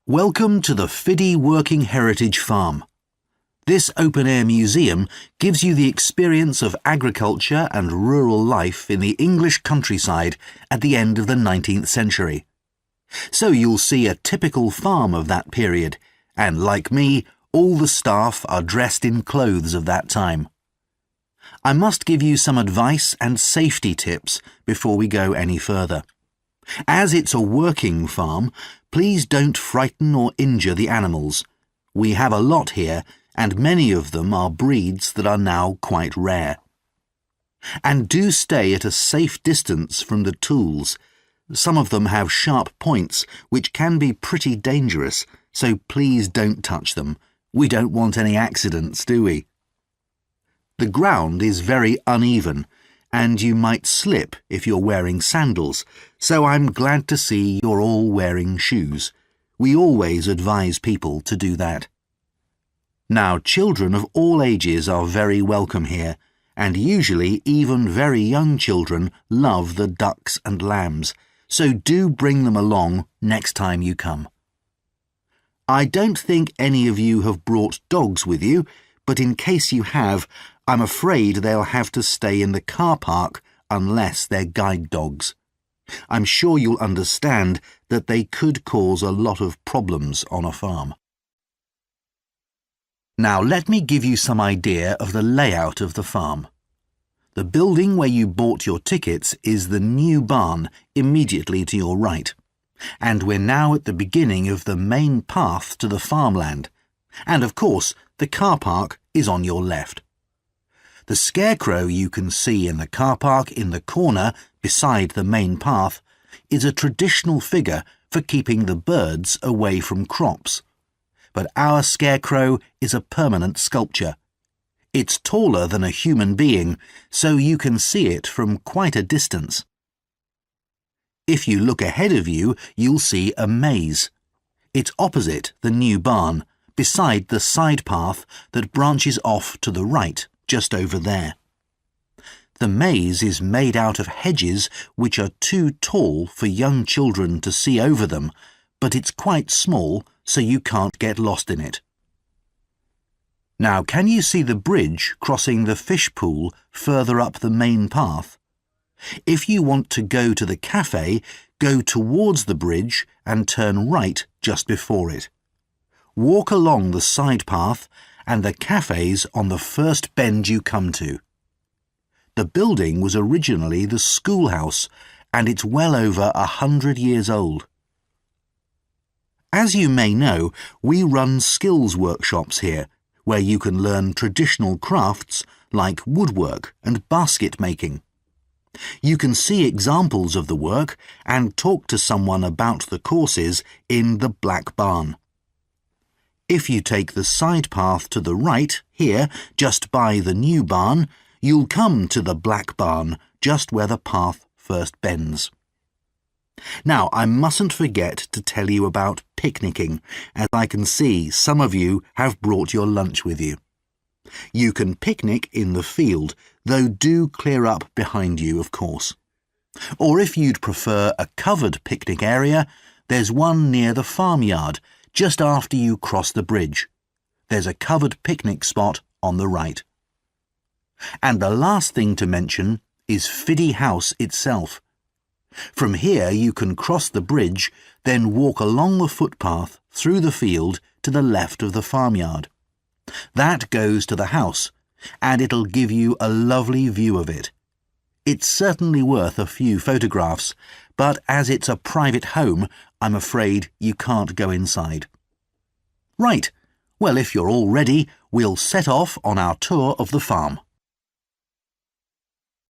Welcome to the Fiddy Working Heritage Farm. This open-air museum gives you the experience of agriculture and rural life in the English countryside at the end of the 19th century. So you'll see a typical farm of that period, and like me, all the staff are dressed in clothes of that time. I must give you some advice and safety tips before we go any further. As it's a working farm, please don't frighten or injure the animals. We have a lot here, and many of them are breeds that are now quite rare. And do stay at a safe distance from the tools. Some of them have sharp points, which can be pretty dangerous, so please don't touch them. We don't want any accidents, do we? The ground is very uneven, and you might slip if you're wearing sandals, so I'm glad to see you're all wearing shoes. We always advise people to do that. Now, children of all ages are very welcome here, and usually even very young children love the ducks and lambs, so do bring them along next time you come. I don't think any of you have brought dogs with you, but in case you have, I'm afraid they'll have to stay in the car park unless they're guide dogs. I'm sure you'll understand that they could cause a lot of problems on a farm. Now let me give you some idea of the layout of the farm. The building where you bought your tickets is the new barn immediately to your right, and we're now at the beginning of the main path to the farmland, and of course the car park is on your left. The scarecrow you can see in the car park in the corner beside the main path is a traditional figure for keeping the birds away from crops. But our scarecrow is a permanent sculpture. It's taller than a human being, so you can see it from quite a distance. If you look ahead of you, you'll see a maze. It's opposite the new barn, beside the side path that branches off to the right, just over there. The maze is made out of hedges which are too tall for young children to see over them, but it's quite small, so you can't get lost in it. Now, can you see the bridge crossing the fish pool further up the main path? If you want to go to the cafe, go towards the bridge and turn right just before it. Walk along the side path and the cafe's on the first bend you come to. The building was originally the schoolhouse, and it's well over 100 years old. As you may know, we run skills workshops here, where you can learn traditional crafts like woodwork and basket making. You can see examples of the work and talk to someone about the courses in the Black Barn. If you take the side path to the right, here, just by the new barn, you'll come to the Black Barn, just where the path first bends. Now, I mustn't forget to tell you about picnicking, as I can see some of you have brought your lunch with you. You can picnic in the field, though do clear up behind you, of course. Or if you'd prefer a covered picnic area, there's one near the farmyard, just after you cross the bridge. There's a covered picnic spot on the right. And the last thing to mention is Fiddy House itself. From here you can cross the bridge, then walk along the footpath through the field to the left of the farmyard. That goes to the house, and it'll give you a lovely view of it. It's certainly worth a few photographs, but as it's a private home, I'm afraid you can't go inside. Right, well, if you're all ready, we'll set off on our tour of the farm.